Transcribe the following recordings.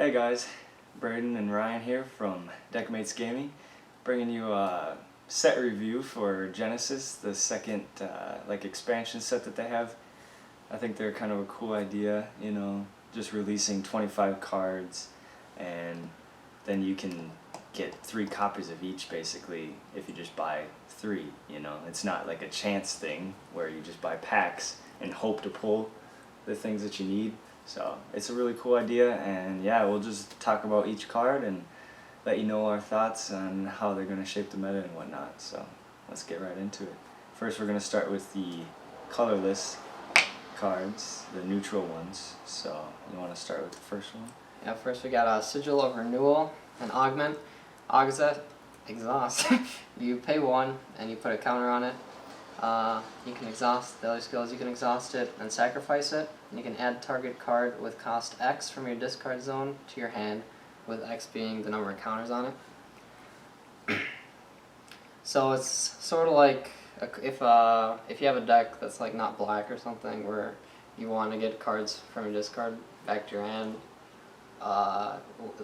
Hey guys, Braden and Ryan here from Deckmates Gaming, bringing you a set review for Genesis, the second expansion set that they have. I think they're kind of a cool idea, you know, just releasing 25 cards, and then you can get 3 copies of each basically if you just buy 3, you know. It's not like a chance thing where you just buy packs and hope to pull the things that you need. So it's a really cool idea, and yeah, we'll just talk about each card and let you know our thoughts on how they're going to shape the meta and whatnot. So let's get right into it. First we're going to start with the colorless cards, the neutral ones. So you want to start with the first one? Yeah, first we got a Sigil of Renewal and Augment. Exhaust. You pay 1 and you put a counter on it. You can exhaust the other skills, you can exhaust it and sacrifice it. And you can add target card with cost X from your discard zone to your hand, with X being the number of counters on it. So it's sort of like if you have a deck that's like not black or something, where you want to get cards from your discard back to your hand,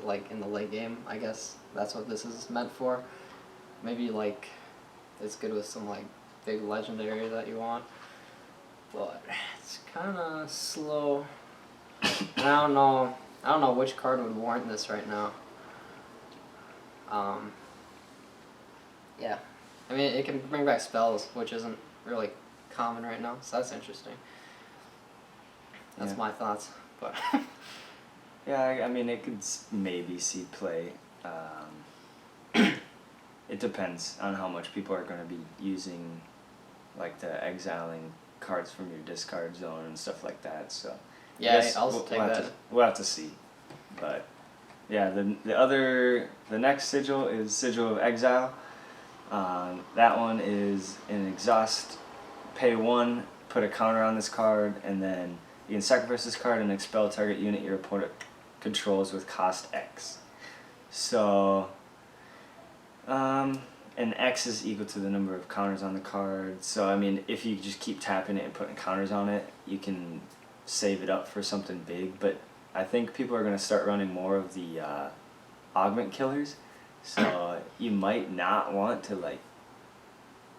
like in the late game, I guess that's what this is meant for. Maybe like it's good with some like big legendary that you want, but it's kind of slow. I don't know which card would warrant this right now. Yeah, I mean it can bring back spells, which isn't really common right now, so that's interesting. That's my thoughts, but yeah, I mean it could maybe see play. It depends on how much people are going to be using, like the exiling cards from your discard zone and stuff like that. So yeah, I'll take that. We'll have to see. But yeah, the next sigil is Sigil of Exile. That one is an exhaust, pay 1, put a counter on this card, and then you can sacrifice this card and expel target unit your opponent controls with cost X. So and X is equal to the number of counters on the card. So I mean, if you just keep tapping it and putting counters on it, you can save it up for something big. But I think people are going to start running more of the augment killers. So you might not want to like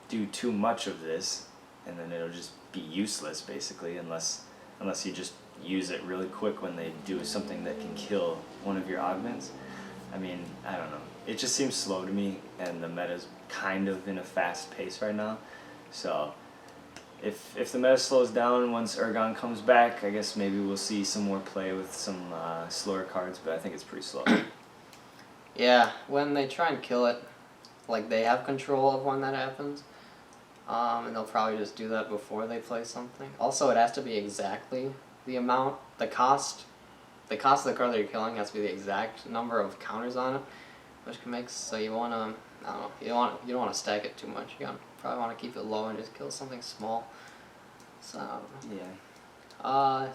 do too much of this, and then it'll just be useless basically, unless you just use it really quick when they do something that can kill one of your augments. I mean, I don't know. It just seems slow to me, and the meta's kind of in a fast pace right now. So if the meta slows down once Urgon comes back, I guess maybe we'll see some more play with some slower cards, but I think it's pretty slow. Yeah, when they try and kill it, like they have control of when that happens, and they'll probably just do that before they play something. Also, it has to be exactly the amount, the cost of the card that you're killing has to be the exact number of counters on it, which can make, so you want to, I don't know, you don't want to stack it too much. You probably want to keep it low and just kill something small. So yeah.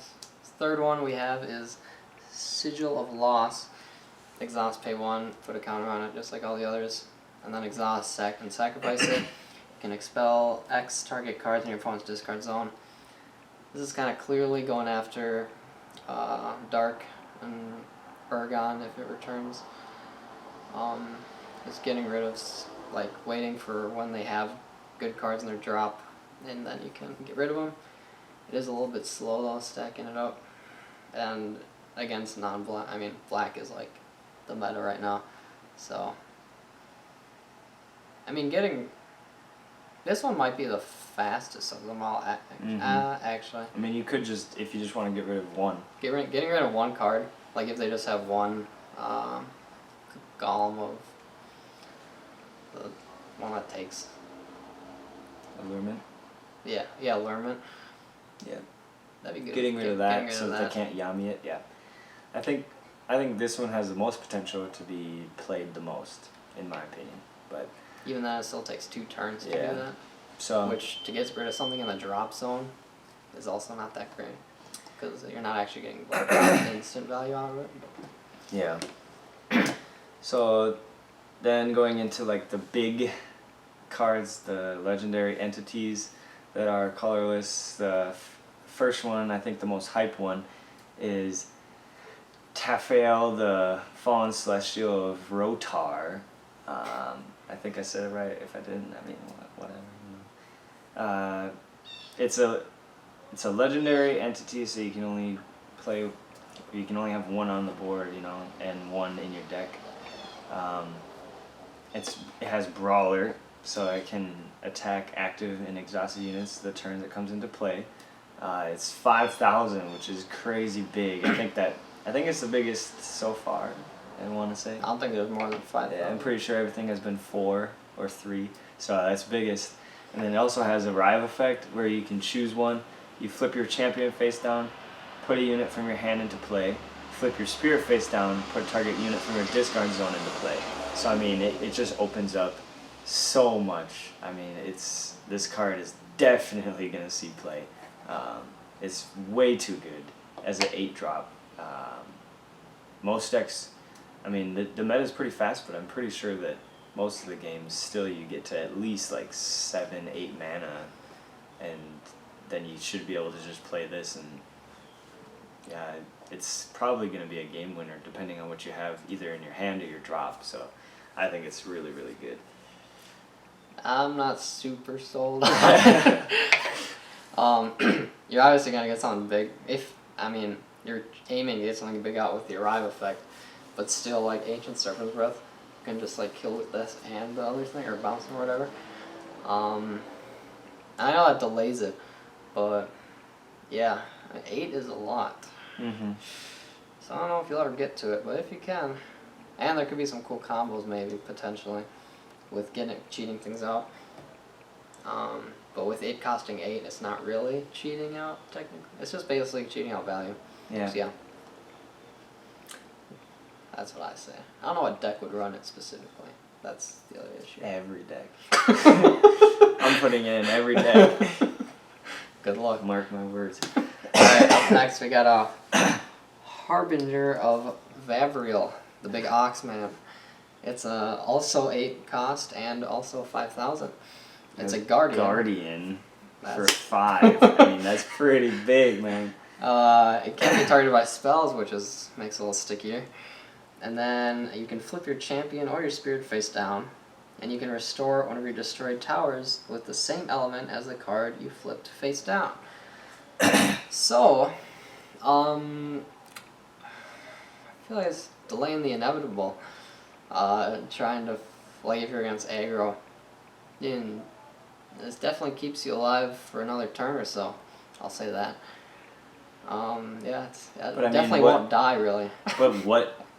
Third one we have is Sigil of Loss. Exhaust, pay 1, put a counter on it just like all the others, and then exhaust, and sacrifice it. You can expel X target cards in your opponent's discard zone. This is kind of clearly going after Dark and Urgon if it returns. Just getting rid of, like, waiting for when they have good cards in their drop, and then you can get rid of them. It is a little bit slow though, stacking it up, and against non-black, I mean black is like the meta right now, so I mean this one might be the fastest of them all, actually. I mean, you could just, if you just want to get rid of one. Getting rid of one card, like if they just have one golem of the one that takes Allurement? Yeah, Allurement. Yeah. That'd be good. Getting rid of that so that they can't Yami it, yeah. I think this one has the most potential to be played the most, in my opinion. But even then, it still takes 2 turns to do that. So, which, to get rid of something in the drop zone is also not that great, because you're not actually getting like, instant value out of it. Yeah. So then going into like the big cards, the legendary entities that are colorless, the first one, I think the most hype one, is Taphael, the Fallen Celestial of Rotar. I think I said it right. If I didn't, I mean, whatever. It's a legendary entity, so you can only have one on the board, and one in your deck. It has Brawler, so it can attack active and exhausted units the turn that comes into play. It's 5,000, which is crazy big. I think it's the biggest so far. I want to say. I don't think there's more than 5,000. Yeah, I'm pretty sure everything has been 4 or 3, so that's biggest. And then it also has a Rive effect where you can choose one. You flip your champion face down, put a unit from your hand into play. Flip your spirit face down, put a target unit from your discard zone into play. So I mean, it just opens up so much. I mean, this card is definitely gonna see play. It's way too good as an 8-drop. Most decks, I mean, the meta is pretty fast, but I'm pretty sure that most of the games still you get to at least like 7-8 mana, and then you should be able to just play this, and yeah, it's probably going to be a game winner depending on what you have either in your hand or your drop. So I think it's really, really good. I'm not super sold. You're obviously gonna get something big. You're aiming to get something big out with the Arrive effect, but still, like Ancient Serpent's Breath, you can just like kill with this and the other thing, or bounce them or whatever. I know that delays it, but yeah, 8 is a lot. So I don't know if you'll ever get to it, but if you can, and there could be some cool combos maybe potentially with cheating things out. But with 8 costing 8, it's not really cheating out technically. It's just basically cheating out value. Yeah. So yeah. That's what I say. I don't know what deck would run it specifically. That's the other issue. Every deck. I'm putting it in every deck. Good luck. Mark my words. Alright, up next we got a Harbinger of Vavriel, the big ox man. It's also 8 cost and also 5,000. It's a Guardian. Guardian for 5. I mean, that's pretty big, man. It can be targeted by spells, which makes it a little stickier. And then you can flip your champion or your spirit face down, and you can restore one of your destroyed towers with the same element as the card you flipped face down. So, I feel like it's delaying the inevitable. Trying to, like, if you're against aggro, this definitely keeps you alive for another turn or so. I'll say that. Yeah, it definitely won't die, really. But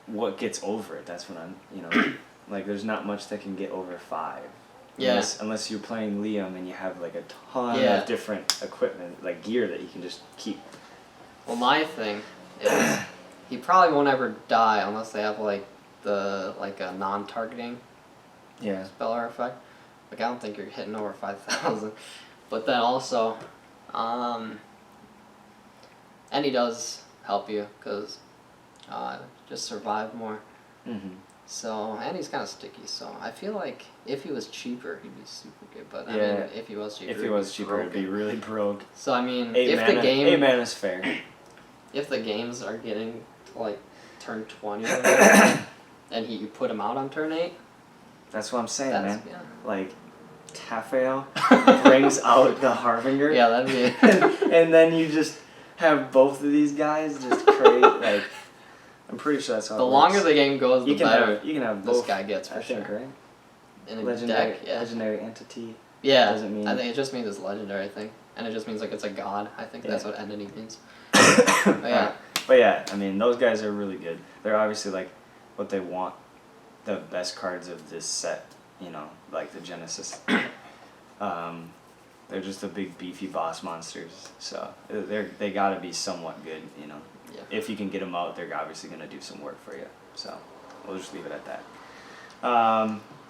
what gets over it? That's what I'm, like, there's not much that can get over 5. Yeah. Unless you're playing Liam and you have like a ton of different equipment, like gear that you can just keep. Well, my thing is he probably won't ever die unless they have like a non-targeting spell or effect. Like, I don't think you're hitting over 5,000. But then also, and he does help you because just survive more. So, and he's kind of sticky, so I feel like if he was cheaper, he'd be super good. But I mean, if he was cheaper, it'd be really broke. So I mean, 8 mana is fair. If the games are getting to like turn 20, and you put him out on turn 8. That's what I'm saying, man. Yeah. Like, Taphael brings out the Harbinger. Yeah, that'd be it. And then you just have both of these guys just create, like, I'm pretty sure that's how the it longer works. the game goes, the better you can have both, this guy gets, for sure. think, right? In a Legendary, deck, yeah. legendary entity. Yeah, doesn't mean... I think it just means it's legendary thing. And it just means like it's a god. I think that's what entity means. But yeah, I mean, those guys are really good. They're obviously like what they want, the best cards of this set, like the Genesis. They're just the big beefy boss monsters, so they gotta be somewhat good, Yeah. If you can get them out, they're obviously gonna do some work for you. So we'll just leave it at that.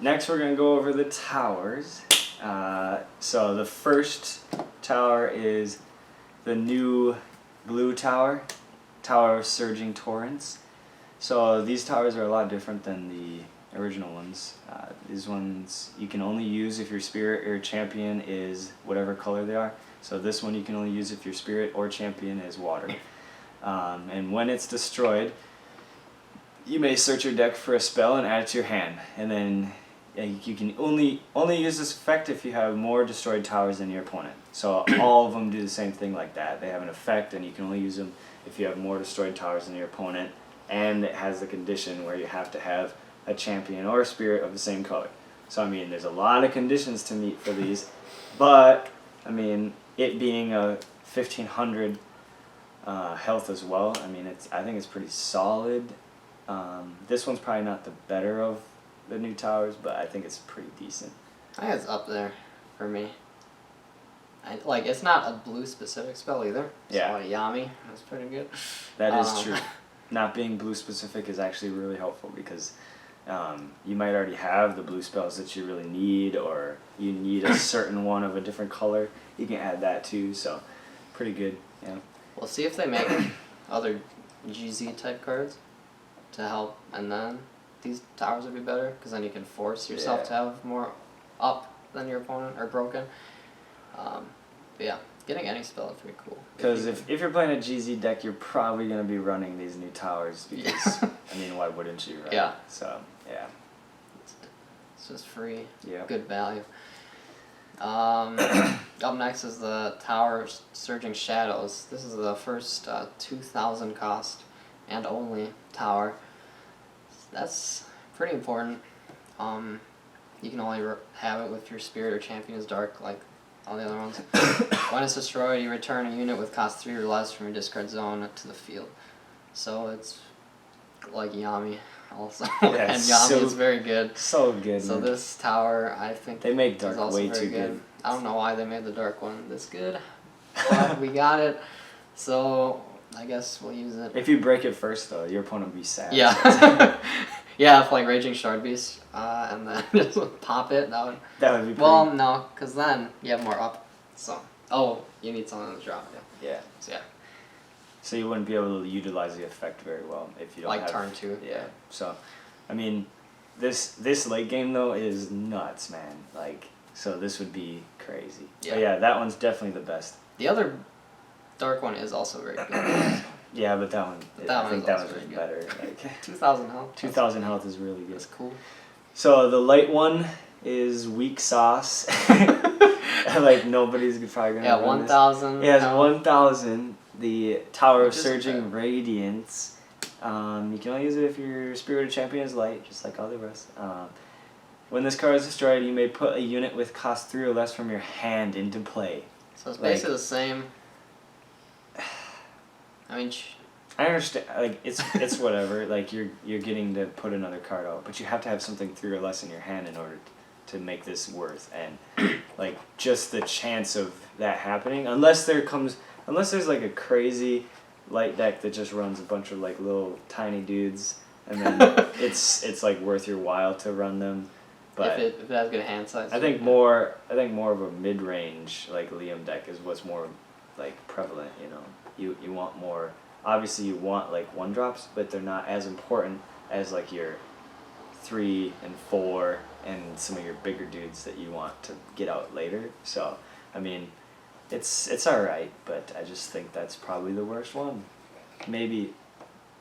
Next, we're gonna go over the towers. So the first tower is the new blue tower, Tower of Surging Torrents. So these towers are a lot different than the original ones. These ones you can only use if your spirit or champion is whatever color they are. So this one you can only use if your spirit or champion is water. And when it's destroyed, you may search your deck for a spell and add it to your hand, and then you can only use this effect if you have more destroyed towers than your opponent. So all of them do the same thing like that. They have an effect, and you can only use them if you have more destroyed towers than your opponent, and it has the condition where you have to have a champion or a spirit of the same color. So I mean, there's a lot of conditions to meet for these, but I mean, it being a 1500 health as well, I mean, I think it's pretty solid. This one's probably not the better of the new towers, but I think it's pretty decent. I think it's up there for me. It's not a blue specific spell either. Yeah. So Yami, that's pretty good. That is true. Not being blue specific is actually really helpful because you might already have the blue spells that you really need, or you need a certain one of a different color. You can add that too, so pretty good. Yeah. We'll see if they make other GZ type cards to help, and then these towers would be better because then you can force yourself to have more up than your opponent or broken. But yeah, getting any spell is pretty cool. Because if you're playing a GZ deck, you're probably going to be running these new towers because, I mean, why wouldn't you, right? Yeah. So, yeah. It's just free. Yeah. Good value. Up next is the Tower of Surging Shadows. This is the first 2,000 cost and only tower. That's pretty important. You can only have it if your spirit or champion is dark, like all the other ones. When it's destroyed, you return a unit with cost 3 or less from your discard zone to the field. So it's like Yami also. Yeah, and Yami is very good. So good. So man. this tower, I think, they make is dark also way very too good. I don't know why they made the dark one this good, but we got it. So I guess we'll use it. If you break it first, though, your opponent will be sad. Yeah. Yeah, if like Raging Shard Beast, and then just pop it, that would be pretty... Well, no, because then you have more up. So, you need something to drop, Yeah. So, yeah. So you wouldn't be able to utilize the effect very well if you don't have... turn 2. Yeah. So, I mean, this late game, though, is nuts, man. Like, so this would be crazy. Yeah. But yeah, that one's definitely the best. The other dark one is also very good. Yeah, but that one, I think that one's just better. Like 2,000 health. 2,000 health is really good. That's cool. So the light one is weak sauce. Like nobody's probably gonna. Yeah, run 1,000. It has 1,000. The Tower of Which is Surging good. Radiance. You can only use it if your spirit or champion is light, just like all the rest. When this card is destroyed, you may put a unit with cost 3 or less from your hand into play. So it's basically the same. I mean, I understand. Like it's whatever. Like you're getting to put another card out, but you have to have something 3 or less in your hand in order to make this worth. And like just the chance of that happening, unless there's like a crazy light deck that just runs a bunch of like little tiny dudes, and then it's like worth your while to run them. But if it has good hand size. I think more of a mid range like Liam deck is what's more like prevalent. You know. You want more, obviously you want like 1-drops, but they're not as important as like your 3 and 4 and some of your bigger dudes that you want to get out later. So, I mean, it's alright, but I just think that's probably the worst one. Maybe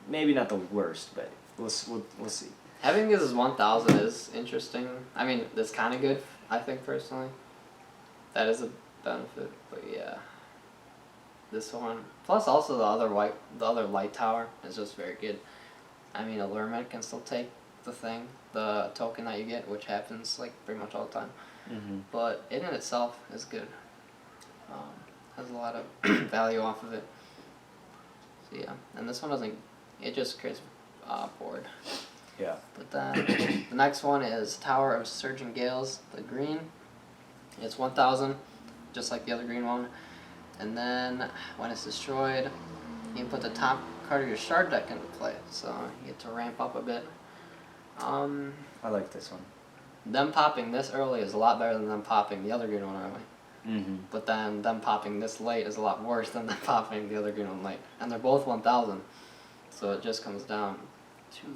not the worst, but we'll see. Having this as 1,000 is interesting. I mean, that's kind of good, I think, personally. That is a benefit, but yeah. This one, plus also the other light tower is just very good. I mean, Allurement can still take the token that you get, which happens like pretty much all the time. Mm-hmm. But it in itself is good. Has a lot of value off of it. So yeah, and this one doesn't. It just creates board. Yeah. But then the next one is Tower of Surging Gales, the green. It's 1,000, just like the other green one. And then, when it's destroyed, you can put the top card of your shard deck into play. So, you get to ramp up a bit. I like this one. Them popping this early is a lot better than them popping the other green one early. Mm-hmm. But then, them popping this late is a lot worse than them popping the other green one late. And they're both 1,000. So, it just comes down to...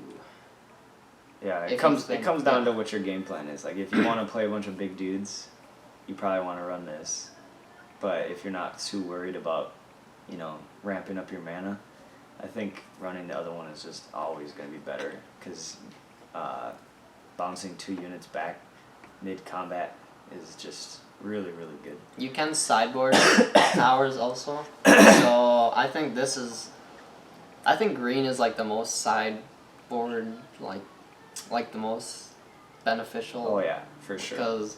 Yeah, it comes down to what your game plan is. Like, if you want to play a bunch of big dudes, you probably want to run this. But if you're not too worried about, ramping up your mana, I think running the other one is just always going to be better because bouncing 2 units back mid-combat is just really, really good. You can sideboard towers also. So I think I think green is like the most sideboard, like the most beneficial. Oh yeah, for sure. Because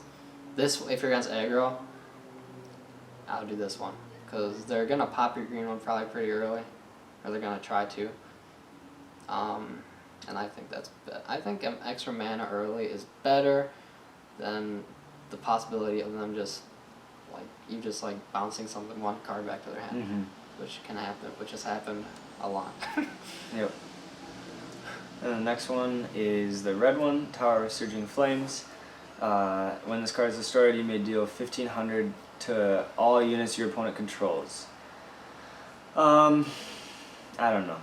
this, if you're against aggro, I'll do this one. Because they're going to pop your green one probably pretty early. Or they're going to try to. And I think I think extra mana early is better than the possibility of them just bouncing something 1 card back to their hand, which can happen, which has happened a lot. Yep. And the next one is the red one, Tower of Surging Flames. When this card is destroyed, you may deal 1,500 to all units your opponent controls. I don't know.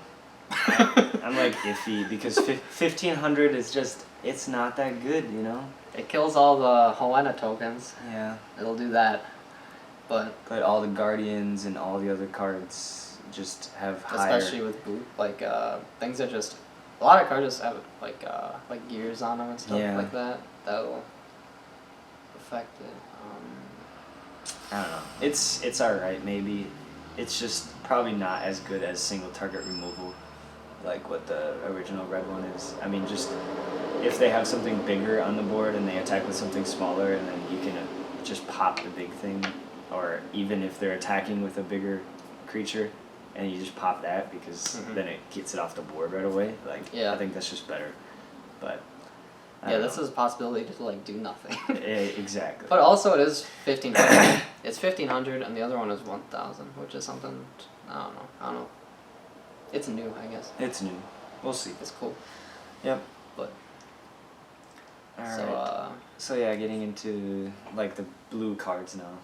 I'm like iffy because 1,500 is just, it's not that good, you know? It kills all the Helena tokens. Yeah. It'll do that. But all the Guardians and all the other cards just have higher... Especially with boot, like things that just... A lot of cards just have like gears on them and stuff like that. That'll affect it. I don't know. It's alright maybe. It's just probably not as good as single target removal, like what the original red one is. I mean, just if they have something bigger on the board and they attack with something smaller, and then you can just pop the big thing, or even if they're attacking with a bigger creature, and you just pop that because then it gets it off the board right away. Like, I think that's just better. But this is a possibility to like do nothing. Exactly. But also it is 1,500. It's 1,500, and the other one is 1,000, which is something I don't know. It's new, I guess. It's new. We'll see. It's cool. Yep. But alright. So yeah, getting into like the blue cards now.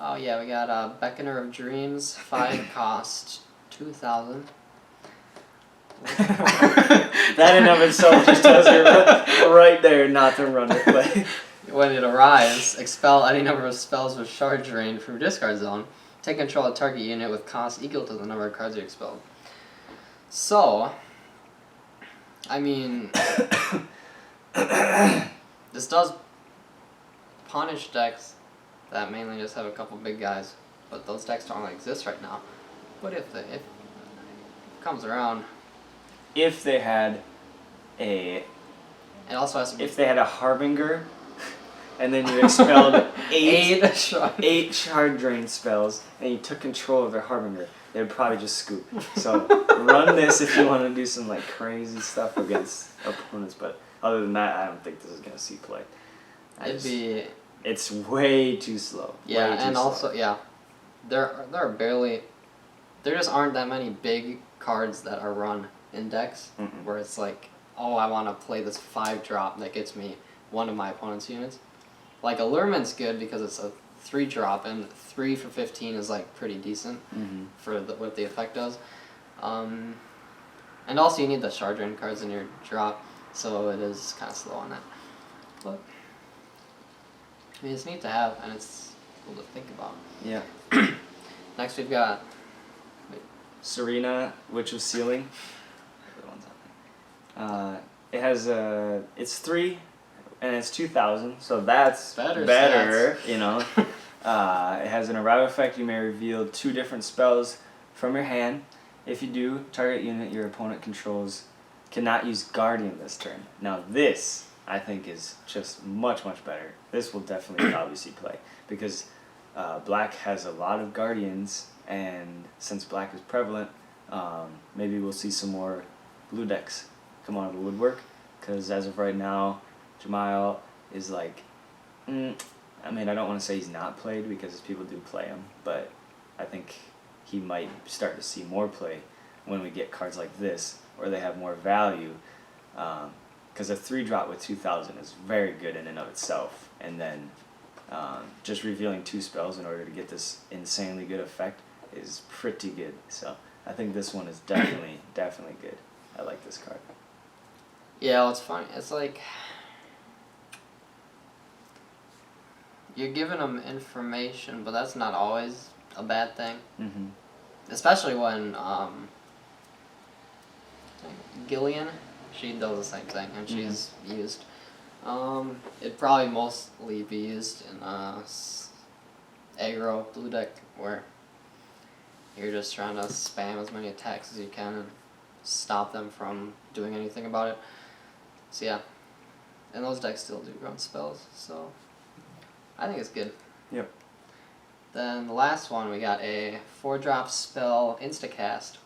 Oh yeah, we got Beckoner of Dreams, 5 cost, 2,000. That in of itself just tells you right there not to run it. But when it arrives, expel any number of spells with charge drain from your discard zone. Take control of target unit with cost equal to the number of cards you expelled. So, I mean, this does punish decks that mainly just have a couple big guys, but those decks don't really exist right now. But if it comes around, if they had a, it also has to be, if they had a harbinger, and then you expelled eight shard drain spells, and you took control of their harbinger, they would probably just scoop. So run this if you want to do some like crazy stuff against opponents. But other than that, I don't think this is gonna see play. It's way too slow. Yeah, way too and slow. also there just aren't that many big cards that are run in decks where it's like, oh, I want to play this 5-drop that gets me one of my opponent's units. Like Allurement's good because it's a 3-drop, and 3 for 15 is like pretty decent for what the effect does. And also you need the shard drain cards in your drop, so it is kind of slow on that. But I mean, it's neat to have, and it's cool to think about. Yeah. Next we've got Serena, Witch of Sealing. It has it's 3 and it's 2,000, so that's better you know. It has an arrival effect. You may reveal 2 different spells from your hand. If you do, target unit your opponent controls cannot use Guardian this turn. Now this, I think, is just much better. This will definitely probably see play because black has a lot of Guardians, and since black is prevalent, maybe we'll see some more blue decks come out of the woodwork, because as of right now, Jamal is like, I mean, I don't want to say he's not played because people do play him, but I think he might start to see more play when we get cards like this, or they have more value, because a 3-drop with 2,000 is very good in and of itself, and then just revealing 2 spells in order to get this insanely good effect is pretty good. So I think this one is definitely good. I like this card. Yeah, well, it's funny. It's like you're giving them information, but that's not always a bad thing. especially when Gillian, she does the same thing, and she's used. It'd probably mostly be used in aggro blue deck, where you're just trying to spam as many attacks as you can and stop them from doing anything about it. So yeah, and those decks still do run spells, so I think it's good. Yep. Then the last one, we got a 4-drop spell Instacast.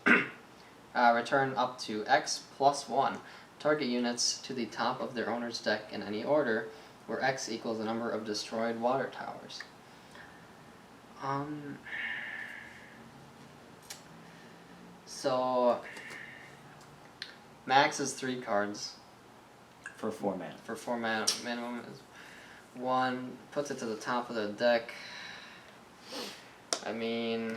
Return up to X plus 1. Target units to the top of their owner's deck in any order, where X equals the number of destroyed water towers. So max is 3 cards. For 4 mana. For 4 mana. Minimum is 1. Puts it to the top of the deck. I mean,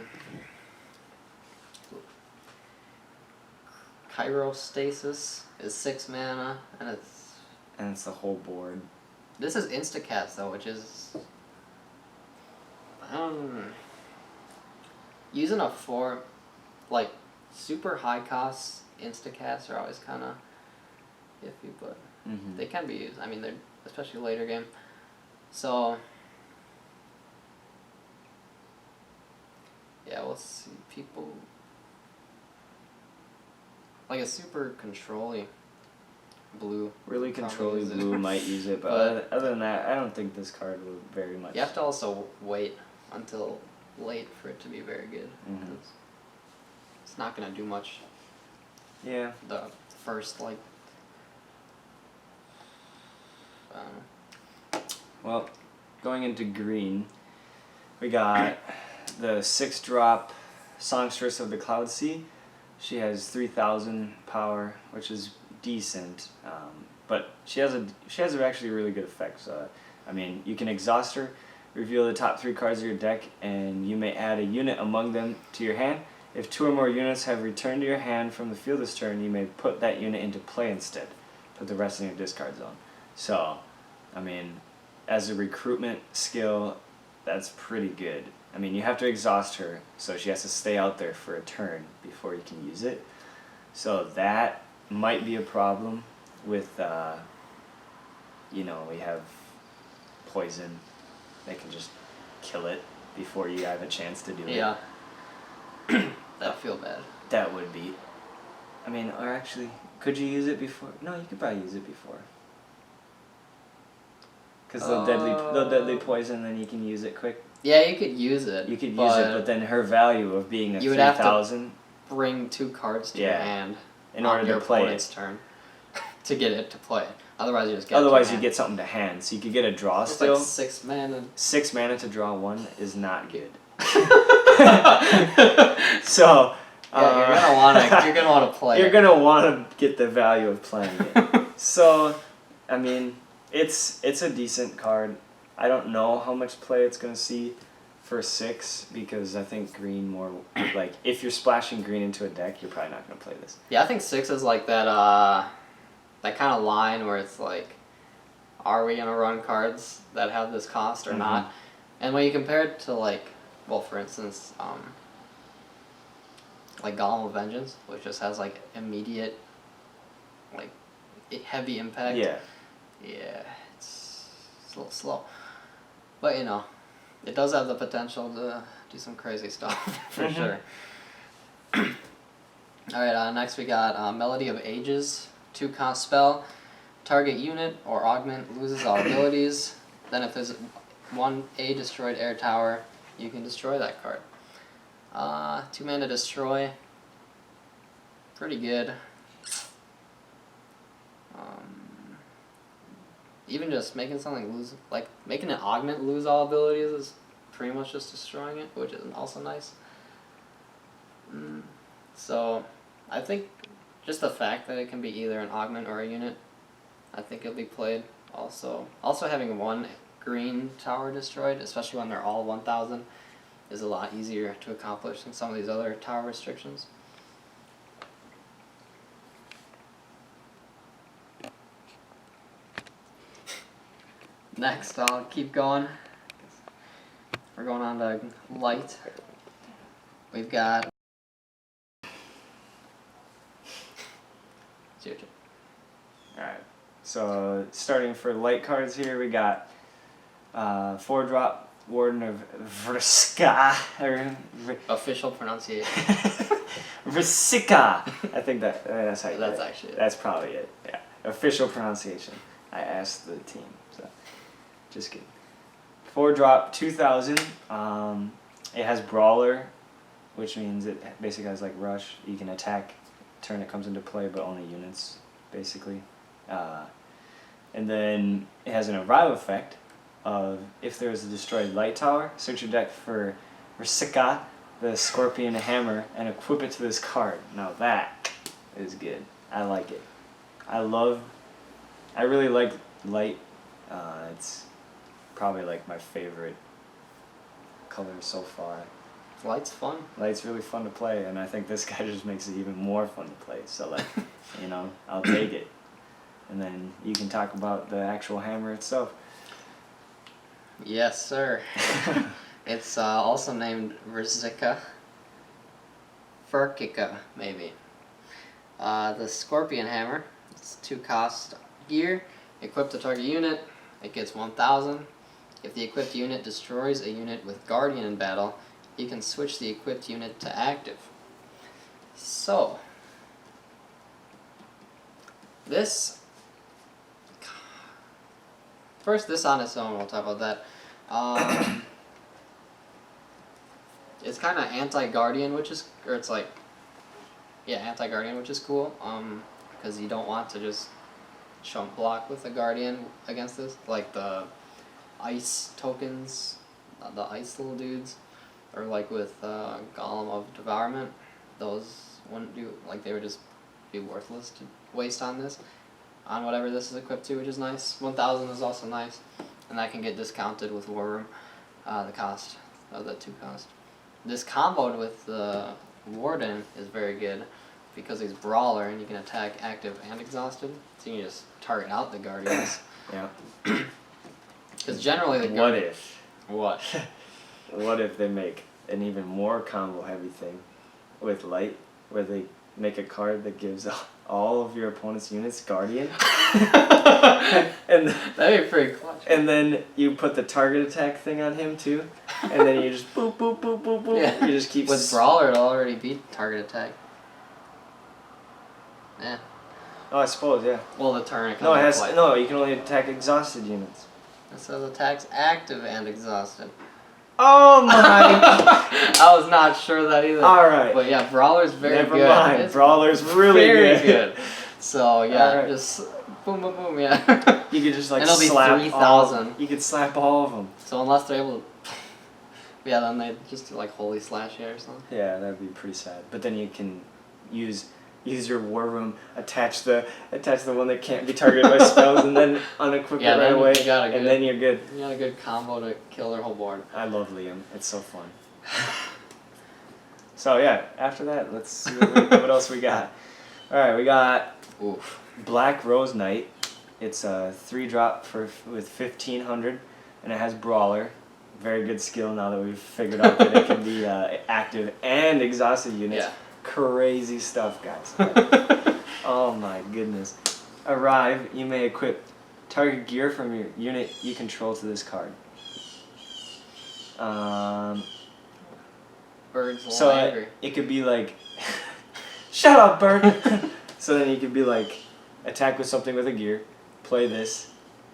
Chirostasis is 6 mana, and it's the whole board. this is Instacast though, which is using a 4, like super high cost Instacasts are always kind of iffy, but they can be used. I mean, they're especially later game. So yeah, we'll see. People like a super controlly blue. Really probably controlling use it. blue might use it, but other than that, I don't think this card will very much. You have to also wait until late for it to be very good. 'Cause it's not gonna do much. Yeah. The first like. Well, going into green, we got the 6-drop songstress of the Cloud Sea. She has 3,000 power, which is decent, but she has actually a really good effect. So, I mean, you can exhaust her, reveal the top 3 cards of your deck, and you may add a unit among them to your hand. If 2 or more units have returned to your hand from the field this turn, you may put that unit into play instead. Put the rest in your discard zone. So, I mean, as a recruitment skill, that's pretty good. I mean, you have to exhaust her, so she has to stay out there for a turn before you can use it. So that might be a problem with, we have poison. They can just kill it before you have a chance to do it. Yeah. That'd feel bad. That would be. I mean, or actually, could you use it before? No, you could probably use it before. Because they'll deadly poison, then you can use it quick. Yeah, you could use it. You could use it, but then her value of being a 3,000 bring 2 cards to your hand in order to play opponent's turn to get it to play. Otherwise, you just get. Otherwise, you get something to hand, so you could get a draw it's still. Like 6 mana. 6 mana to draw 1 is not good. So. Yeah, you're gonna wanna play. You're gonna wanna get the value of playing it. So, I mean, it's a decent card. I don't know how much play it's gonna see for 6, because I think green more like if you're splashing green into a deck, you're probably not gonna play this. Yeah, I think 6 is like that that kind of line where it's like, are we gonna run cards that have this cost or not? And when you compare it to like, well, for instance, like Golem of Vengeance, which just has like immediate, like heavy impact. Yeah. Yeah, it's a little slow, but it does have the potential to do some crazy stuff for sure. All right, next we got Melody of Ages, 2-cost spell. Target unit or augment loses all abilities. Then if there's a destroyed air tower, you can destroy that card. 2 mana destroy. Pretty good. Even just making something lose, like making an augment lose all abilities is pretty much just destroying it, which is also nice. So I think just the fact that it can be either an augment or a unit, I think it'll be played. Also having 1 green tower destroyed, especially when they're all 1,000, is a lot easier to accomplish than some of these other tower restrictions. Next, I'll keep going. We're going on to light. We've got It's your turn. Alright, so starting for light cards here, we got 4-drop Warden of Vrska, or Official pronunciation. Vrska. I think that's how you That's get it. actually it. That's probably it. Yeah, official pronunciation. I asked the team, so just kidding. 4-drop 2,000. It has brawler, which means it basically has like rush. You can attack turn it comes into play, but only units basically. And then it has an arrival effect of if there is a destroyed light tower, search your deck for Vrska, the Scorpion Hammer, and equip it to this card. Now that is good. I like it. I really like light. It's probably like my favorite color so far. Light's fun. Light's really fun to play, and I think this guy just makes it even more fun to play. So like, I'll take it. And then you can talk about the actual hammer itself. Yes, sir. It's also named Rizika. Furkika, maybe. The Scorpion Hammer. It's 2-cost gear. Equip the target unit. It gets 1,000. If the equipped unit destroys a unit with Guardian in battle, you can switch the equipped unit to active. So, this on its own, we'll talk about that. It's kind of anti-Guardian, anti-Guardian, which is cool, because you don't want to just chump block with a Guardian against this, like the ice tokens, the ice little dudes, or like with Golem of Devourment, those wouldn't do, like they would just be worthless to waste on this, on whatever this is equipped to, which is nice. 1,000 is also nice, and that can get discounted with War Room, the cost of the 2-cost. This comboed with the Warden is very good because he's Brawler and you can attack active and exhausted, so you can just target out the Guardians. Yeah. Because generally the What if? What? What if they make an even more combo heavy thing with light, where they make a card that gives all of your opponent's units Guardian, and That'd be pretty clutch. and then you put the target attack thing on him too, and then you just boop boop boop boop boop. Yeah. You just keep With Brawler, it'll already beat target attack. Yeah. Oh, I suppose, yeah. Well, the turn it No, comes into play. no. You can only attack exhausted units. It says attacks active and exhausted. Oh my! I was not sure of that either. All right. But yeah, Brawler's very Never good. mind. It's Brawler's really very good. So yeah, All right. just boom, boom, boom. Yeah. You could just like And it'll be slap 3,000. You could slap all of them. So unless they're able to, yeah, then they just do like Holy Slash here or something. Yeah, that'd be pretty sad. But then you can use your War Room, attach the one that can't be targeted by spells, and then unequip Yeah, it right then away, you got a and good- then you're good. You got a good combo to kill their whole board. I love Liam. It's so fun. So yeah, after that, let's see what else we got. All right, we got Oof. Black Rose Knight. It's a 3-drop with 1,500, and it has Brawler. Very good skill now that we've figured out that it can be active and exhausted units. Yeah. Crazy stuff, guys. Oh my goodness. Arrive, you may equip target gear from your unit you control to this card. Bird's a So little angry. it could be like, shut up, bird. So then you could be like, attack with something with a gear, play this,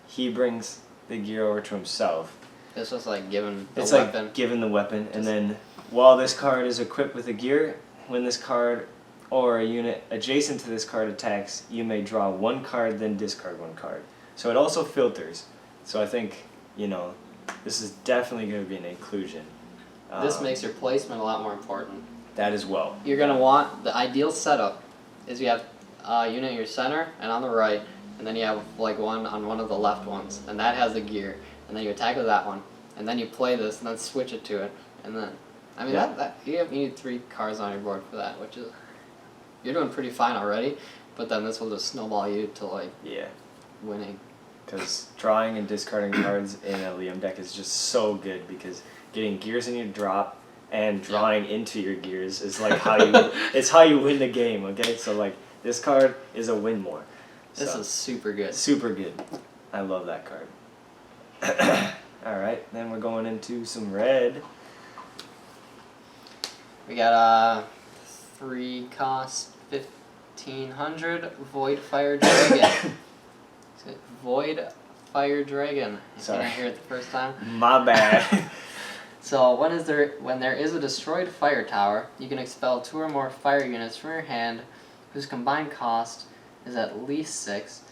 he brings the gear over to himself. This was like given the It's weapon. like given the weapon, and then while this card is equipped with a gear, when this card or a unit adjacent to this card attacks, you may draw 1 card, then discard 1 card. So it also filters. So I think, this is definitely going to be an inclusion. This makes your placement a lot more important. That as well. You're going to want, the ideal setup is you have a unit in your center and on the right, and then you have like one on one of the left ones, and that has the gear, and then you attack with that one, and then you play this, and then switch it to it, and then, I mean, Yeah. you need 3 cards on your board for that, which is, you're doing pretty fine already, but then this will just snowball you to like Yeah. winning. Because drawing and discarding cards in a Liam deck is just so good, because getting gears in your drop and drawing into your gears is like how you it's how you win the game, okay? So like This card is a win more. This So, is super good. super good. I love that card. Alright, then we're going into some red. We got 3 cost 1500 Void Fire Dragon. Void Fire Dragon. Sorry. Didn't hear it the first time. My bad. So when there is a destroyed fire tower, you can expel 2 or more fire units from your hand, whose combined cost is at least 6,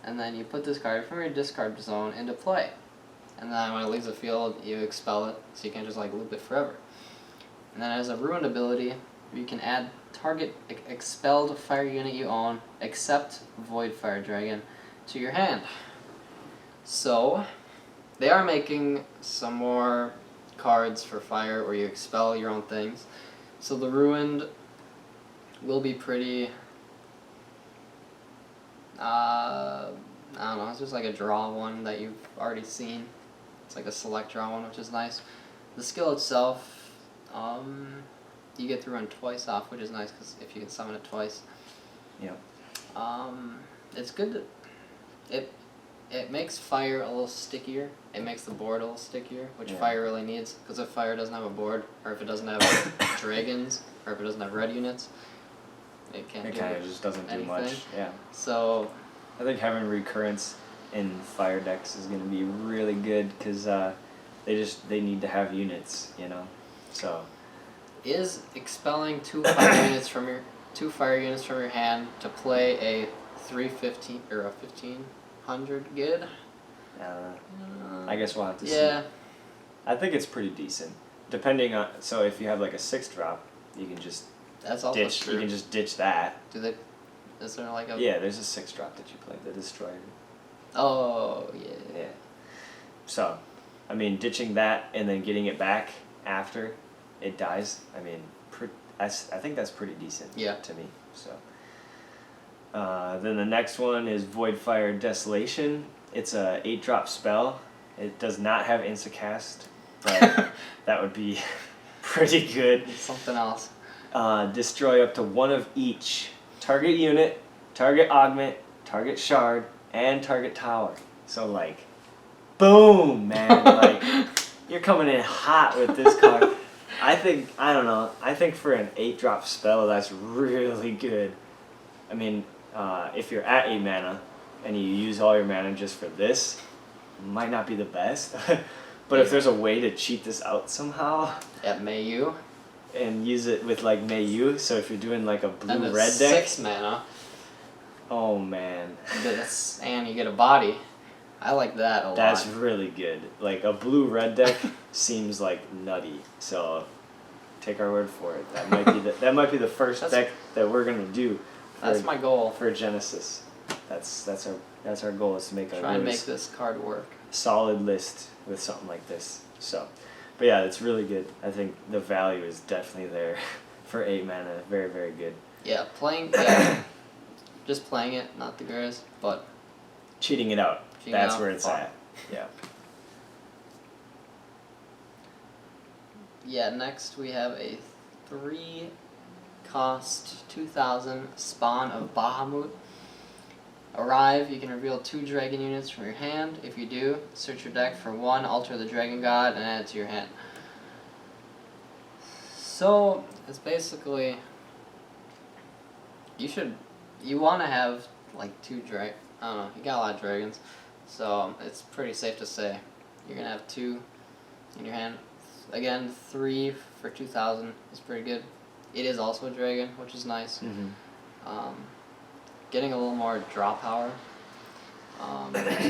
and then you put this card from your discard zone into play. And then when it leaves the field, you expel it, so you can just like loop it forever. And then as a ruined ability, you can add target expelled fire unit you own, except Void Fire Dragon, to your hand. So they are making some more cards for fire where you expel your own things. So the ruined will be pretty I don't know, it's just like a draw one that you've already seen. It's like a select draw one, which is nice. The skill itself, you get to run twice off, which is nice because if you can summon it twice. Yep. It's good to, it makes fire a little stickier. It makes the board a little stickier, which fire really needs, because if fire doesn't have a board, or if it doesn't have dragons, or if it doesn't have red units, it can't do kind of just doesn't do much. anything. Yeah. So I think having recurrence in fire decks is going to be really good because they need to have units, you know. So is expelling 2 fire units from your hand to play a 315 or a 1500 good? I guess we'll have to see. Yeah. I think it's pretty decent. Depending on, so if you have like a 6-drop, you can just That's also ditch. true. You can just ditch that. Is there like a? Yeah, there's a 6-drop that you play, the destroyer. Oh yeah. Yeah. So, I mean, ditching that and then getting it back after it dies. I mean, I think that's pretty decent. Yeah. To me. So. Then the next one is Void Fire Desolation. It's a 8-drop spell. It does not have Instacast, but that would be pretty good. Something else. Destroy up to 1 of each target unit, target augment, target shard, and target tower. So like, boom, man! Like, you're coming in hot with this card. I think for an 8-drop spell, that's really good. I mean, if you're at 8 mana and you use all your mana just for this, might not be the best. But if there's a way to cheat this out somehow, At Mayu. and use it with like Mayu, so if you're doing like a blue And red it's deck, 6 mana. oh man, And you get a body. I like that a lot. that's really good. Like a blue red deck seems like nutty. So take our word for it. That might be the first deck that we're gonna do. That's my goal. For Genesis. That's our goal, is to make a Try and really make this card work. solid list with something like this. So, but yeah, it's really good. I think the value is definitely there for 8 mana. Very, very good. Yeah, just playing it, not the Gurs, but Cheating it out. That's where it's fun. at. Yeah. Yeah, next we have a 3 cost 2000 Spawn of Bahamut. Arrive, you can reveal 2 dragon units from your hand. If you do, search your deck for 1, alter the dragon god, and add it to your hand. So, it's basically, you want to have like 2 I don't know, you got a lot of dragons, so it's pretty safe to say you're going to have 2 in your hand. Again, 3 for 2000 is pretty good. It is also a dragon, which is nice. Mm-hmm. Getting a little more draw power.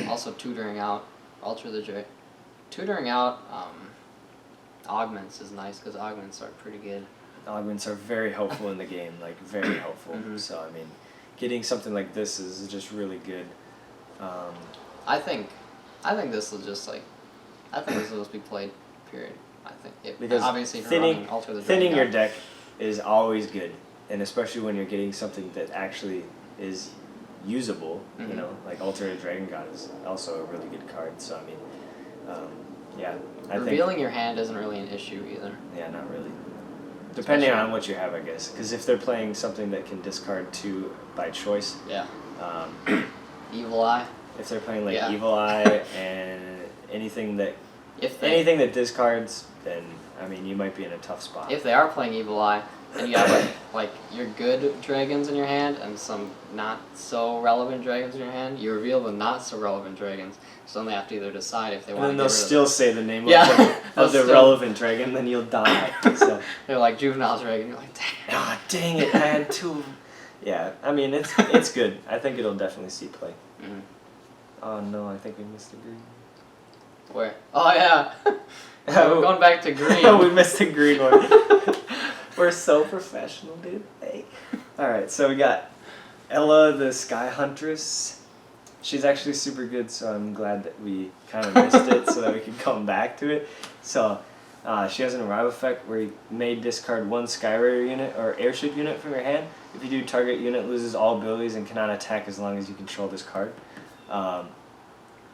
Also tutoring out, alter the dragon. Tutoring out augments is nice because augments are pretty good. Augments are very helpful in the game, like very helpful. Mm-hmm. So I mean, getting something like this is just really good. I think this will just like, I think this will just be played. Period. I think because obviously if thinning, you're running alter the dragon thinning your god. deck is always good, and especially when you're getting something that actually is usable. Mm-hmm. You know, like Alter the Dragon God is also a really good card. So I mean, yeah, I Revealing your hand isn't really an issue either. think. Yeah, not really. Depending Especially- on what you have, I guess. Because if they're playing something that can discard 2 by choice, Yeah. um, Evil Eye. if they're playing like Yeah. Evil Eye and anything that discards, then I mean you might be in a tough spot. If they are playing Evil Eye, and you have like your good dragons in your hand and some not so relevant dragons in your hand, you reveal the not so relevant dragons. So then they have to either decide if they and want then to. they'll still say the name Yeah. of the They'll relevant dragon, then you'll die. So. They're like juvenile dragon. You're like, dang. Ah, dang it! I had 2. Yeah, I mean it's good. I think it'll definitely see play. Mm-hmm. Oh no, I think we missed the green. Where? Oh yeah. We're going back to green. We missed the green one. We're so professional, dude. Hey. Alright, so we got Ella the Sky Huntress. She's actually super good, so I'm glad that we kind of missed it so that we could come back to it. So, she has an arrive effect where you may discard 1 Skyraider unit or airship unit from your hand. If you do, target unit loses all abilities and cannot attack as long as you control this card.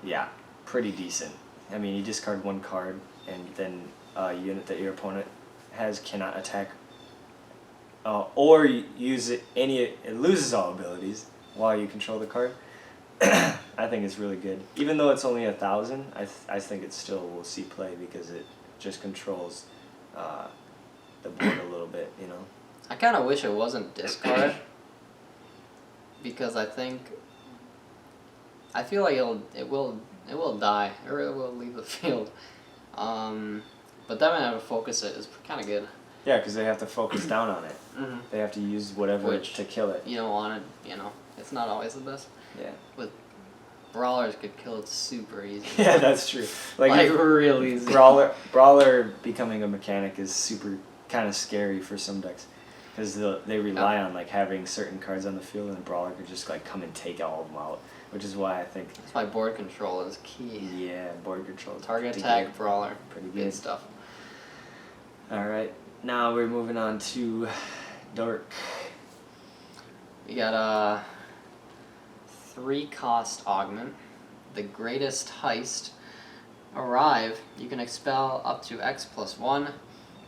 Yeah, pretty decent. I mean, you discard 1 card, and then a unit that your opponent has cannot attack. Or use it it loses all abilities while you control the card. I think it's really good. Even though it's only 1,000, I think it still will see play because it just controls the board a little bit, you know. I kind of wish it wasn't discard because I feel like it will die. It really will leave the field. But them having to focus it is kind of good. Yeah, because they have to focus down on it. Mm-hmm. They have to use whatever to kill it. You don't want it, it's not always the best. Yeah. With brawlers could kill it super easy. Yeah, that's true. Like real easy. Brawler becoming a mechanic is super kind of scary for some decks. Because they rely on like having certain cards on the field, and a brawler could just like come and take all of them out. Which is why I think... That's why board control is key. Yeah, board control. Target attack, brawler. Pretty good good stuff. Alright, now we're moving on to Dark. We got a 3-cost augment. The Greatest Heist. Arrive. You can expel up to X+1.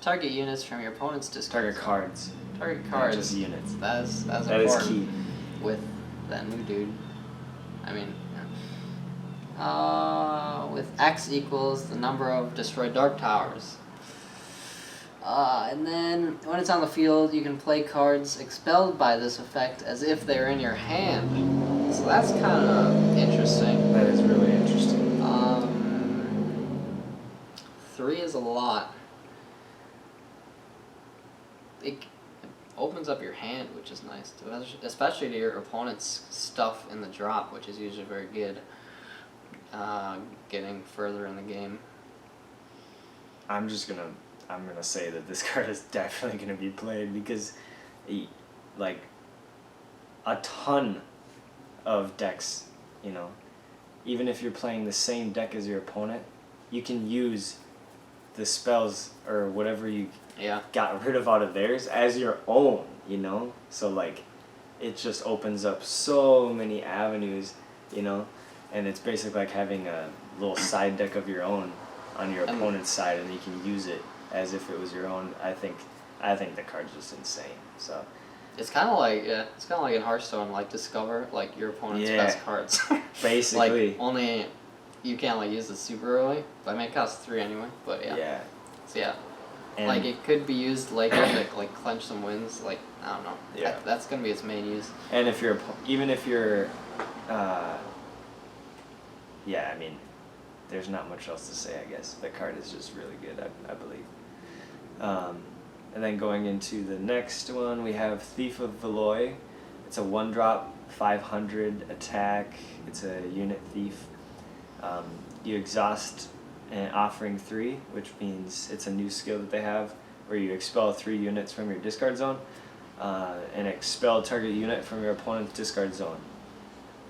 Target units from your opponent's discard. Target cards. Target Not cards. just units. That's That important. is key. With that new dude. I mean, with X equals the number of destroyed Dark Towers. And then, when it's on the field, you can play cards expelled by this effect as if they're in your hand. So that's kind of interesting. That is really interesting. 3 is a lot. It opens up your hand, which is nice, too, especially to your opponent's stuff in the drop, which is usually very good. Getting further in the game. I'm gonna say that this card is definitely gonna be played because, like, a ton of decks, even if you're playing the same deck as your opponent, you can use the spells or whatever you got rid of out of theirs as your own, So like, it just opens up so many avenues, and it's basically like having a little side deck of your own on your opponent's side, and you can use it as if it was your own. I think the card's just insane. So it's kind of like in Hearthstone, like discover like your opponent's best cards. Basically, like only you can't like use it super early, but I mean it costs 3 anyway. But yeah. So yeah. And like it could be used late to like clench some wins. Like I don't know. Yeah. That's gonna be its main use. And if you're I mean, there's not much else to say, I guess. The card is just really good, I believe. And then going into the next one, we have Thief of Veloy. It's a 1-drop, 500 attack. It's a unit thief. You exhaust an offering 3, which means it's a new skill that they have, where you expel 3 units from your discard zone, and expel target unit from your opponent's discard zone.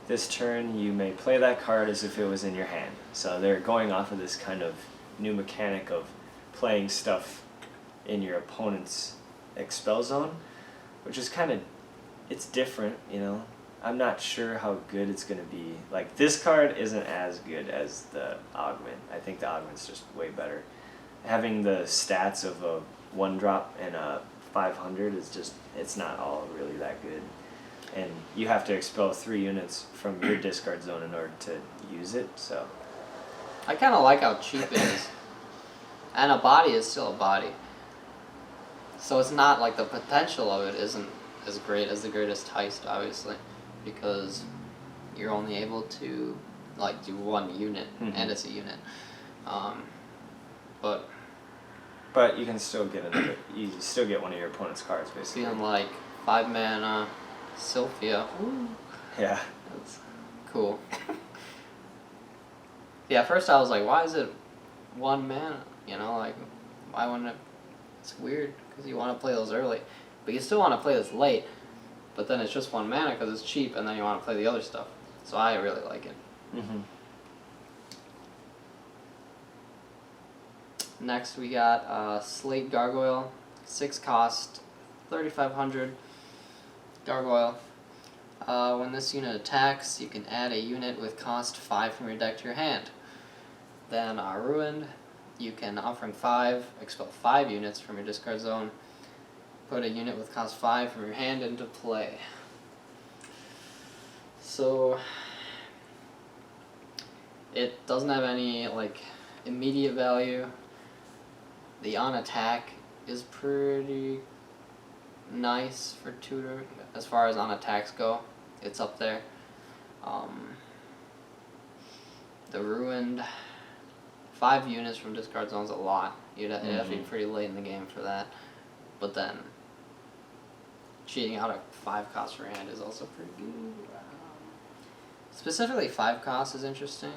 This turn, you may play that card as if it was in your hand. So they're going off of this kind of new mechanic of playing stuff in your opponent's expel zone, which is it's different, I'm not sure how good it's going to be. Like, this card isn't as good as the augment. I think the augment's just way better. Having the stats of a 1-drop and a 500 is just, it's not all really that good. And you have to expel 3 units from your discard zone in order to use it, so. I kind of like how cheap it is. And a body is still a body. So it's not like the potential of it isn't as great as the greatest heist, obviously, because you're only able to like do 1 unit, and it's a unit. But you can still get another. You still get one of your opponent's cards, basically. feeling like 5 mana Sylphia. Ooh. Yeah. That's cool. Yeah, at first I was like, why is it 1 mana? You know, like, why wouldn't it? It's weird, because you want to play those early. But you still want to play this late. But then it's just 1 mana because it's cheap, and then you want to play the other stuff. So I really like it. Next we got Slate Gargoyle, 6 cost, 3,500 Gargoyle. When this unit attacks, you can add a unit with cost 5 from your deck to your hand. Then Ruined, you can, offering 5, expel 5 units from your discard zone. Put a unit with cost 5 from your hand into play. So it doesn't have any like immediate value. The on attack is pretty nice for tutor as far as on attacks go. It's up there. The Ruined, 5 units from discard zone's a lot. It'd have to be pretty late in the game for that. But then cheating out a 5 cost for your hand is also pretty good. Specifically 5 costs is interesting.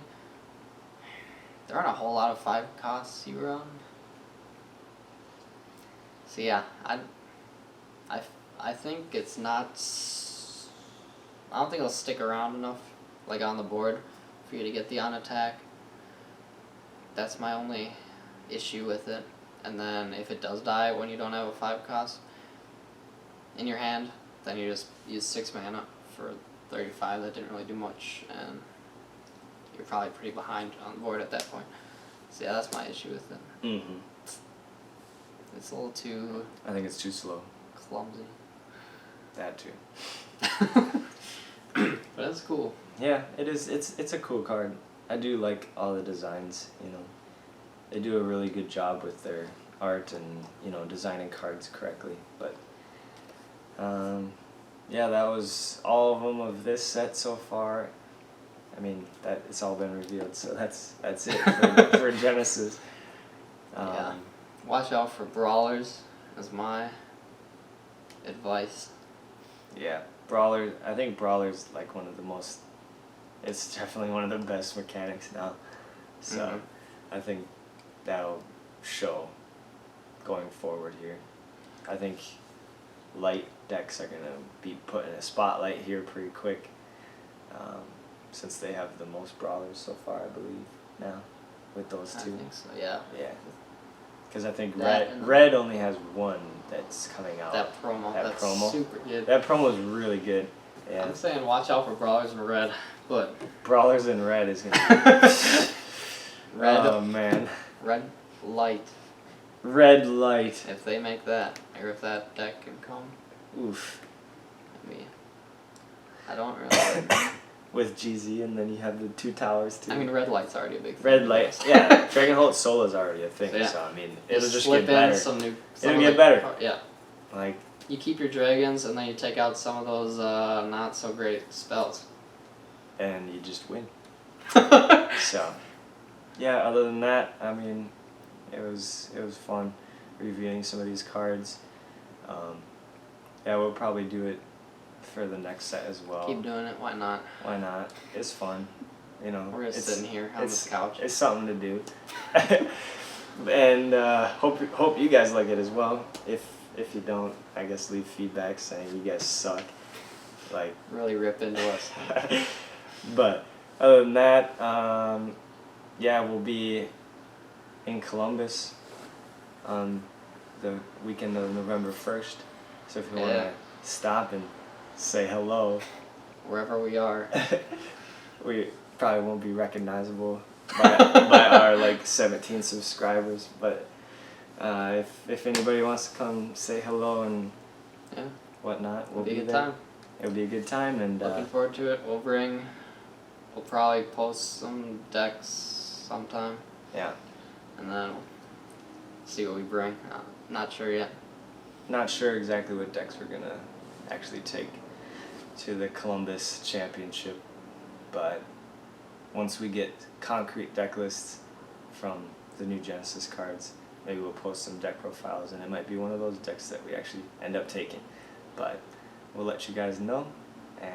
There aren't a whole lot of 5 costs you run. So yeah, I think it's not. I don't think it'll stick around enough, like on the board, for you to get the on attack. That's my only issue with it. And then if it does die when you don't have a 5 cost in your hand, then you just use 6 mana for 35. That didn't really do much, and you're probably pretty behind on the board at that point. So yeah, that's my issue with it. It's a little too. I think it's too slow. Clumsy. That too. But that's cool. Yeah, it is. It's a cool card. I do like all the designs. You know, they do a really good job with their art and designing cards correctly. But yeah, that was all of them of this set so far. I mean, that it's all been revealed, so that's it for Genesis. Yeah. Watch out for brawlers, is my advice. Yeah, Brawler. I think Brawler's like one of the most. It's definitely one of the best mechanics now. So I think that'll show going forward here. I think light decks are gonna be put in a spotlight here pretty quick, since they have the most Brawlers so far, I believe now, with those 2. I think so. Yeah. Yeah. Because I think That Red only has 1 that's coming out. That promo. That's promo. super good. That promo is really good. Yeah. I'm saying watch out for brawlers in red, but Brawlers in Red is gonna be red. Oh man. Red light. Red light. If they make that, or if that deck can come. Oof. I mean, I don't really. With GZ, and then you have the 2 towers too. I mean, red light's already a big thing. Red light. Yeah. Dragonholt Sola's already a thing. So, yeah. So I mean, it'll just slip get better. in some new. It'll get better. Yeah. Like. You keep your dragons, and then you take out some of those not so great spells. And you just win. So, yeah. Other than that, I mean, it was fun reviewing some of these cards. Yeah, we'll probably do it for the next set as well. Keep doing it. Why not? Why not? It's fun. You know. We're just sitting here on this couch. It's something to do. And hope you guys like it as well. If you don't, I guess leave feedback saying you guys suck. Like really rip into us. But other than that, yeah, we'll be in Columbus on the weekend of November 1st. So if you want to stop and say hello, wherever we are, we probably won't be recognizable by our like 17 subscribers, but If anybody wants to come say hello and Yeah, whatnot, we'll it'll be a be good there. time. It'll be a good time, and Looking forward to it. We'll probably post some decks sometime, yeah, and then we'll see what we bring. Not sure yet. not sure exactly what decks we're gonna actually take to the Columbus Championship, but once we get concrete deck lists from the new Genesis cards, maybe we'll post some deck profiles, and it might be one of those decks that we actually end up taking. But we'll let you guys know.